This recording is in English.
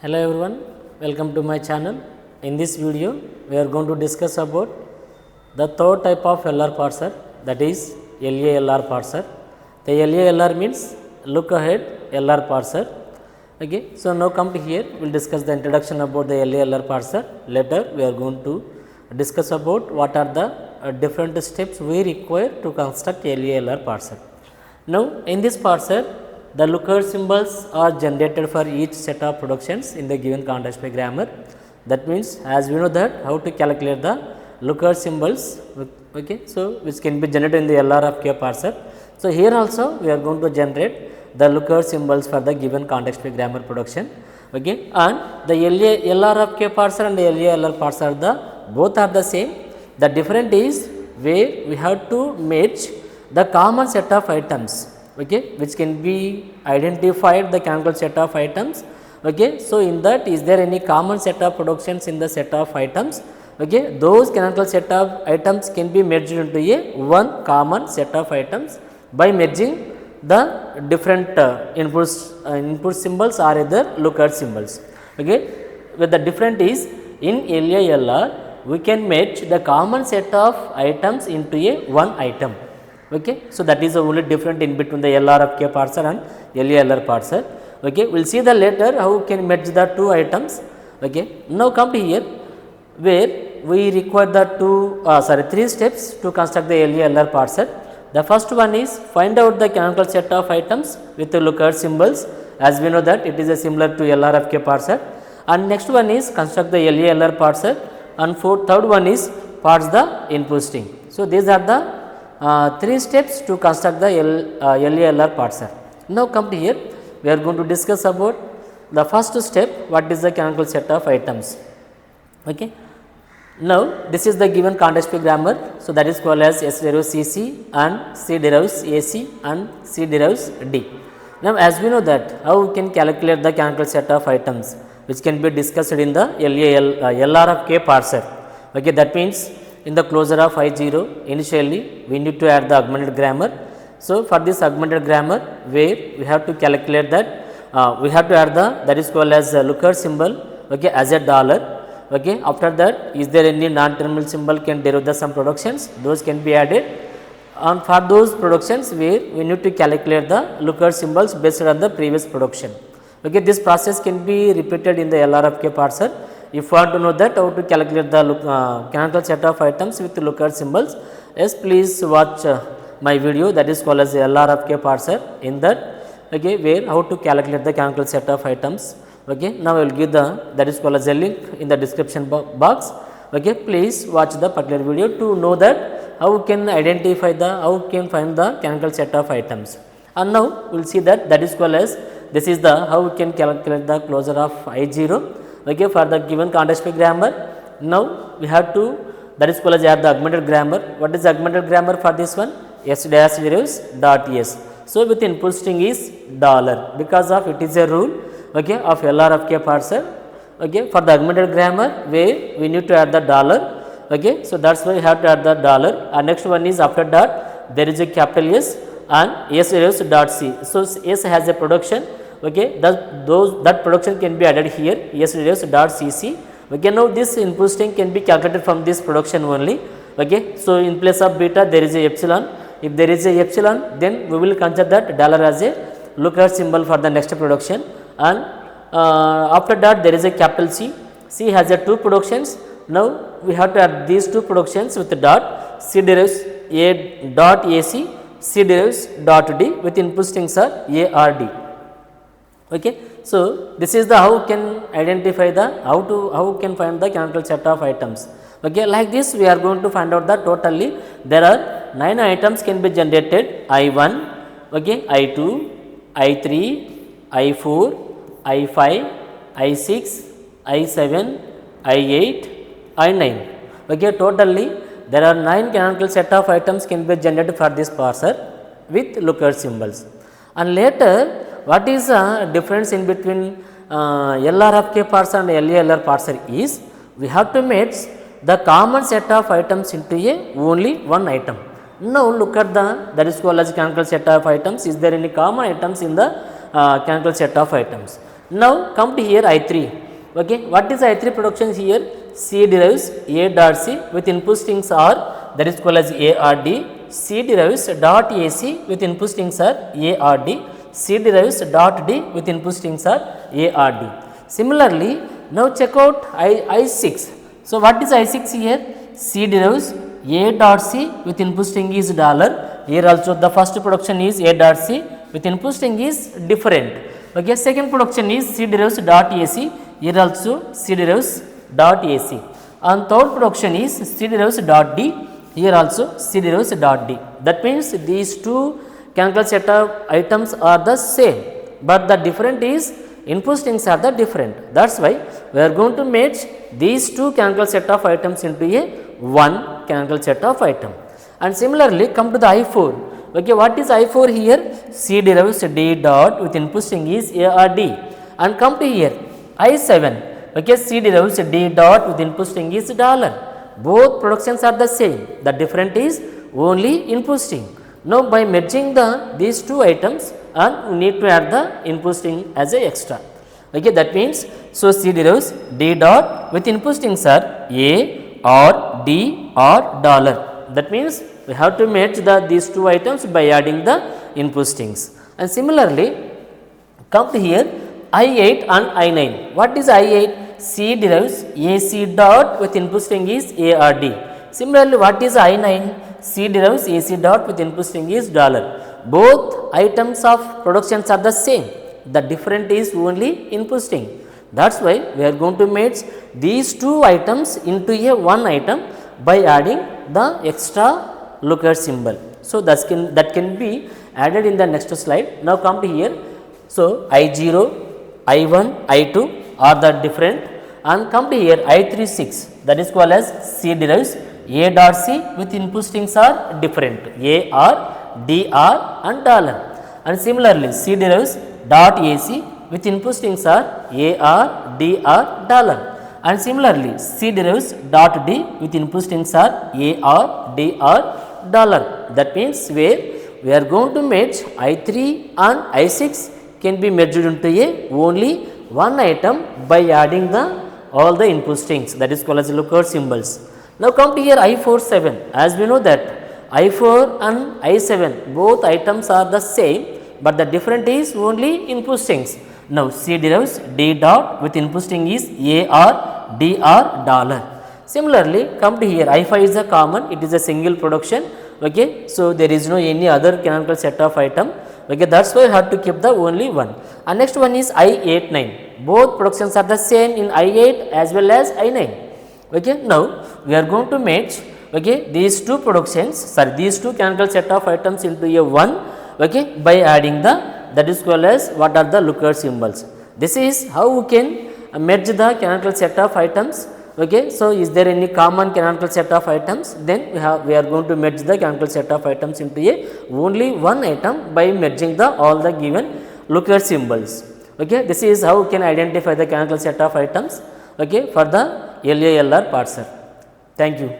Hello everyone, welcome to my channel. In this video, we are going to discuss about the third type of LR parser, that is LALR parser. The LALR means look ahead LR parser. Okay, so now come to here, we will discuss the introduction about the LALR parser. Later, we are going to discuss about what are the different steps we require to construct LALR parser. Now, in this parser, the looker symbols are generated for each set of productions in the given context by grammar. That means, as we know that how to calculate the looker symbols, okay, so which can be generated in the LR of K parser. So, here also we are going to generate the looker symbols for the given context by grammar production, okay, and the LR of K parser and the LALR parser both are the same. The difference is where we have to match the common set of items, okay, which can be identified the canonical set of items. Okay, so, in that is there any common set of productions in the set of items? Okay, those canonical set of items can be merged into a one common set of items by merging the different input symbols or either looker symbols. Okay, where the difference is in LALR we can match the common set of items into a one item. Okay, so that is the only difference in between the LR of K parser and LALR parser. Okay, we will see the later how we can match the two items. Okay, now come to here where we require the three steps to construct the LALR parser. The first one is find out the canonical set of items with the looker symbols, as we know that it is a similar to LR of K parser, and next one is construct the LALR parser, and third one is parse the input string. So, these are the three steps to construct the LALR parser. Now, come to here, we are going to discuss about the first step, what is the canonical set of items. Okay. Now, this is the given context free grammar. So, that is called as S derives CC and C derives AC and C derives D. Now, as we know that how we can calculate the canonical set of items, which can be discussed in the LR of K parser. Okay, that means in the closure of I0 initially we need to add the augmented grammar. So, for this augmented grammar where we have to calculate that we have to add that is called as looker symbol, okay, as a dollar. Okay. After that, is there any non-terminal symbol can derive some productions, those can be added, and for those productions where we need to calculate the looker symbols based on the previous production. Okay, this process can be repeated in the LR of K parser. If you want to know that how to calculate the canonical set of items with looker symbols, yes, please watch my video, that is called as LR of K parser. In that, okay, where how to calculate the canonical set of items. Okay, now I will give that is called as a link in the description box. Okay, please watch the particular video to know that how we can identify how we can find the canonical set of items. And now we will see that is called as this is the how we can calculate the closure of I0. Okay, for the given context free grammar. Now, we have to that is called as add the augmented grammar. What is the augmented grammar for this one? S dash derives dot S. So, with input string is dollar, because of it is a rule, okay, of LR of K parser. Okay, for the augmented grammar where we need to add the dollar. Okay, so that is why we have to add the dollar, and next one is after that there is a capital S and S derives dot C. So, S has a production. Okay, that production can be added here, S derives dot CC. Okay, now this input string can be calculated from this production only. Okay, so in place of beta there is a epsilon. If there is a epsilon, then we will consider that dollar as a looker symbol for the next production, and after that there is a capital C. C has a two productions. Now we have to add these two productions with the dot. C derives A dot AC, C derives dot D with input strings are A or D. Okay, so this is the how can identify the how can find the canonical set of items. Okay, like this we are going to find out that totally there are 9 items can be generated: I1, okay, I2, I3, I4, I5, I6, I7, I8, I9. Okay, totally there are 9 canonical set of items can be generated for this parser with looker symbols. And later, what is the difference in between LR of K parser and LALR parser is we have to match the common set of items into a only one item. Now, look at that is called as canonical set of items. Is there any common items in the canonical set of items? Now come to here I3. Okay, what is I3 production here? C derives A dot C with input strings are, that is called as A or D. C derives dot AC with input strings are A or D. C derives dot D with input strings are A or D. Similarly, now check out I6. So what is I6 here? C derives A dot C with input string is dollar. Here also the first production is A dot C with input string is different. Okay, second production is C derives dot AC. Here also C derives dot AC. And third production is C derives dot D. Here also C derives dot D. That means these two canonical set of items are the same, but the different is input strings are the different. That is why we are going to merge these two canonical set of items into a one canonical set of item. And similarly come to the I4. Okay, what is I4 here? C derives D dot with input string is A or D. And come to here I7. Okay, C derives D dot with input string is dollar. Both productions are the same. The different is only input string. Now by merging these two items, and we need to add the input string as a extra. Okay, that means so C derives D dot with input strings are A or D or dollar. That means we have to merge these two items by adding the input strings. And similarly come to here I8 and I9. What is I8? C derives AC dot with input string is A or D. Similarly, what is I9? C derives AC dot with input string is dollar. Both items of productions are the same. The different is only input string. That is why we are going to merge these two items into a one item by adding the extra looker symbol. So that can be added in the next slide. Now come to here. So I0, I1, I2 are the different, and come to here I36, that is called as C derives A dot C with input strings are different, A R, D R and dollar. And similarly C derives dot AC with input strings are A R, D R, dollar. And similarly C derives dot D with input strings are A R, D R, dollar. That means where we are going to merge I3 and I6 can be merged into a only one item by adding all the input strings, that is called as looker symbols. Now come to here I4, 7. As we know that I4 and I7 both items are the same, but the different is only input strings. Now C derives D dot with input string is A R, D R, dollar. Similarly come to here I5 is a common, it is a single production. Okay, so there is no any other canonical set of item. Okay, that is why I have to keep the only one. And next one is I8, 9. Both productions are the same in I8 as well as I9. Okay, now we are going to merge these two canonical set of items into a one by adding that is called as what are the looker symbols. This is how we can merge the canonical set of items. Okay, so is there any common canonical set of items? Then we are going to merge the canonical set of items into a only one item by merging all the given looker symbols. Okay, this is how we can identify the canonical set of items for the LALR parser. Thank you.